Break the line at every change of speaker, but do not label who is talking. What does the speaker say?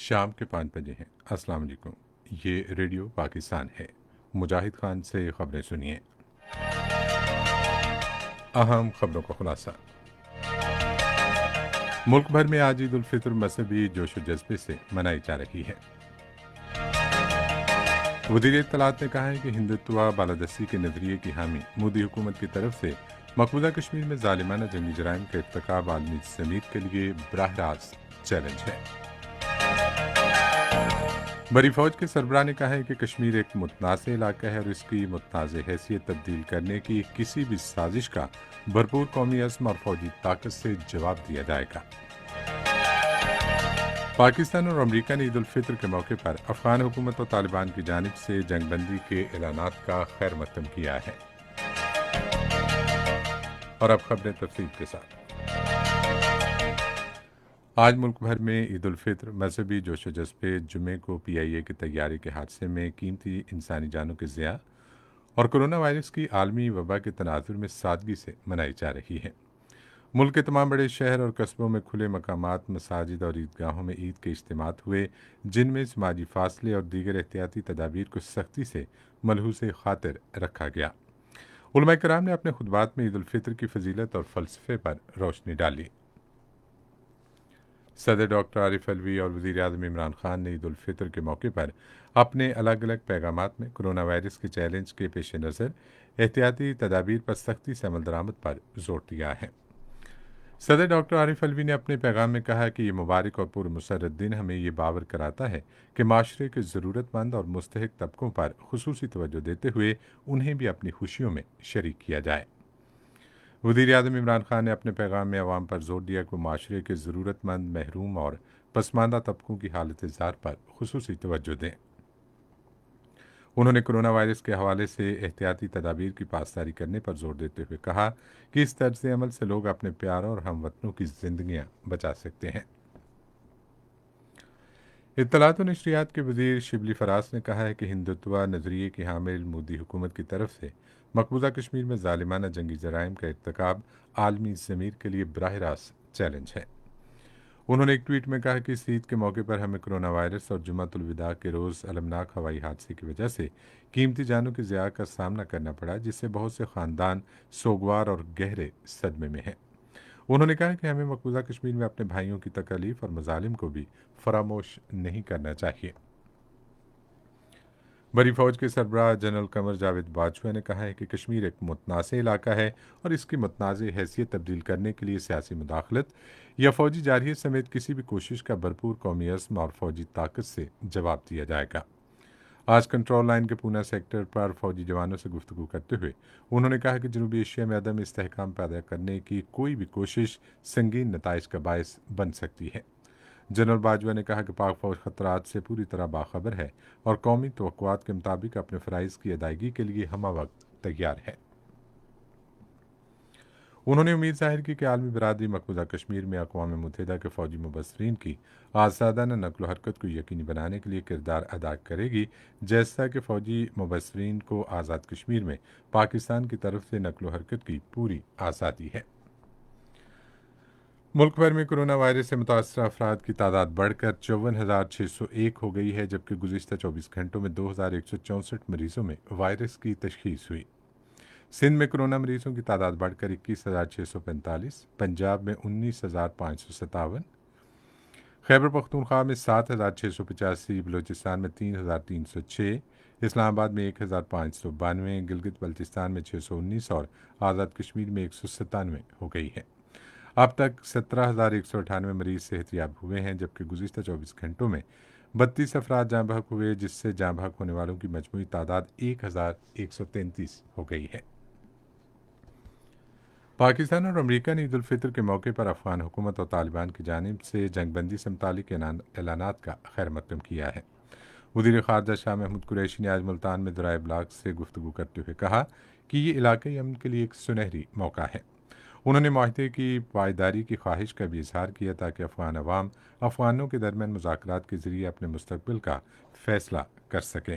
شام کے 5 بجے ہیں۔ السلام علیکم، یہ ریڈیو پاکستان ہے۔ مجاہد خان سے خبریں سنیے۔ اہم خبروں کا خلاصہ۔ ملک بھر میں آج عید الفطر مذہبی جوش و جذبے سے منائی جا رہی ہے۔ وزیر اطلاعات نے کہا ہے کہ ہندوتوا بالادستی کے نظریے کی حامی مودی حکومت کی طرف سے مقبوضہ کشمیر میں ظالمانہ جنگی جرائم کا ارتکاب عالمی ضمیر کے لیے براہ راست چیلنج ہے۔ بڑی فوج کے سربراہ نے کہا ہے کہ کشمیر ایک متنازع علاقہ ہے اور اس کی متنازع حیثیت تبدیل کرنے کی کسی بھی سازش کا بھرپور قومی عزم اور فوجی طاقت سے جواب دیا جائے گا۔ پاکستان اور امریکہ نے عید الفطر کے موقع پر افغان حکومت و طالبان کی جانب سے جنگ بندی کے اعلانات کا خیر مقدم کیا ہے۔ اور اب خبریں تفصیل کے ساتھ۔ آج ملک بھر میں عید الفطر مذہبی جوش و جذبے جمعے کو پی آئی اے کی تیاری کے حادثے میں قیمتی انسانی جانوں کے ضیاع اور کرونا وائرس کی عالمی وبا کے تناظر میں سادگی سے منائی جا رہی ہے۔ ملک کے تمام بڑے شہر اور قصبوں میں کھلے مقامات، مساجد اور عیدگاہوں میں عید کے اجتماعات ہوئے، جن میں سماجی فاصلے اور دیگر احتیاطی تدابیر کو سختی سے ملحوظ خاطر رکھا گیا۔ علماء کرام نے اپنے خطبات میں عید الفطر کی فضیلت اور فلسفے پر روشنی ڈالی۔ صدر ڈاکٹر عارف الوی اور وزیر اعظم عمران خان نے عید الفطر کے موقع پر اپنے الگ الگ پیغامات میں کرونا وائرس کے چیلنج کے پیش نظر احتیاطی تدابیر پر سختی سے عمل درآمد پر زور دیا ہے۔ صدر ڈاکٹر عارف الوی نے اپنے پیغام میں کہا کہ یہ مبارک اور پرمسرت دن ہمیں یہ باور کراتا ہے کہ معاشرے کے ضرورت مند اور مستحق طبقوں پر خصوصی توجہ دیتے ہوئے انہیں بھی اپنی خوشیوں میں شریک کیا جائے۔ وزیر اعظم عمران خان نے اپنے پیغام میں عوام پر زور دیا کہ معاشرے کے ضرورت مند، محروم اور پسماندہ طبقوں کی حالت زار پر خصوصی توجہ دیں۔ انہوں نے کرونا وائرس کے حوالے سے احتیاطی تدابیر کی پاسداری کرنے پر زور دیتے ہوئے کہا کہ اس طرز عمل سے لوگ اپنے پیاروں اور ہم وطنوں کی زندگیاں بچا سکتے ہیں۔ اطلاعات و نشریات کے وزیر شبلی فراز نے کہا ہے کہ ہندوتوا نظریے کی حامل مودی حکومت کی طرف سے مقبوضہ کشمیر میں ظالمانہ جنگی جرائم کا ارتکاب عالمی ضمیر کے لیے براہ راست چیلنج ہے۔ انہوں نے ایک ٹویٹ میں کہا کہ اس عید کے موقع پر ہمیں کرونا وائرس اور جمعۃ الوداع کے روز المناک ہوائی حادثے کی وجہ سے قیمتی جانوں کے ضیاع کا سامنا کرنا پڑا، جس سے بہت سے خاندان سوگوار اور گہرے صدمے میں ہیں۔ انہوں نے کہا کہ ہمیں مقبوضہ کشمیر میں اپنے بھائیوں کی تکالیف اور مظالم کو بھی فراموش نہیں کرنا چاہیے۔ بڑی فوج کے سربراہ جنرل قمر جاوید باجوہ نے کہا ہے کہ کشمیر ایک متنازع علاقہ ہے اور اس کی متنازع حیثیت تبدیل کرنے کے لیے سیاسی مداخلت یا فوجی جارحیت سمیت کسی بھی کوشش کا بھرپور قومی عزم اور فوجی طاقت سے جواب دیا جائے گا۔ آج کنٹرول لائن کے پونا سیکٹر پر فوجی جوانوں سے گفتگو کرتے ہوئے انہوں نے کہا کہ جنوبی ایشیا میں عدم استحکام پیدا کرنے کی کوئی بھی کوشش سنگین نتائج کا باعث بن سکتی ہے۔ جنرل باجوہ نے کہا کہ پاک فوج خطرات سے پوری طرح باخبر ہے اور قومی توقعات کے مطابق اپنے فرائض کی ادائیگی کے لیے ہمہ وقت تیار ہے۔ انہوں نے امید ظاہر کی کہ عالمی برادری مقبوضہ کشمیر میں اقوام متحدہ کے فوجی مبصرین کی آزادانہ نقل و حرکت کو یقینی بنانے کے لیے کردار ادا کرے گی، جیسا کہ فوجی مبصرین کو آزاد کشمیر میں پاکستان کی طرف سے نقل و حرکت کی پوری آزادی ہے۔ ملک بھر میں کرونا وائرس سے متاثرہ افراد کی تعداد بڑھ کر 54,601 ہو گئی ہے، جبکہ گزشتہ 24 گھنٹوں میں 2,164 مریضوں میں وائرس کی تشخیص ہوئی۔ سندھ میں کرونا مریضوں کی تعداد بڑھ کر 21,645، پنجاب میں 19,557، خیبر پختونخوا میں 7,685، بلوچستان میں 3,306، اسلام آباد میں 1,592، گلگت بلتستان میں 619 اور آزاد کشمیر میں 197 ہو گئی ہے۔ اب تک 17,198 مریض صحت یاب ہوئے ہیں، جبکہ گزشتہ 24 گھنٹوں میں 32 افراد جاں بحق ہوئے، جس سے جاں بحق ہونے والوں کی مجموعی تعداد 1,133 ہو گئی ہے۔ پاکستان اور امریکہ نے عید الفطر کے موقع پر افغان حکومت اور طالبان کی جانب سے جنگ بندی سے متعلق اعلانات کا خیر مقدم کیا ہے۔ وزیر خارجہ شاہ محمود قریشی نے آج ملتان میں ذرائع ابلاغ سے گفتگو کرتے ہوئے کہا کہ یہ علاقائی امن کے لیے ایک سنہری موقع ہے۔ انہوں نے معاہدے کی پائیداری کی خواہش کا بھی اظہار کیا تاکہ افغان عوام افغانوں کے درمیان مذاکرات کے ذریعے اپنے مستقبل کا فیصلہ کر سکیں۔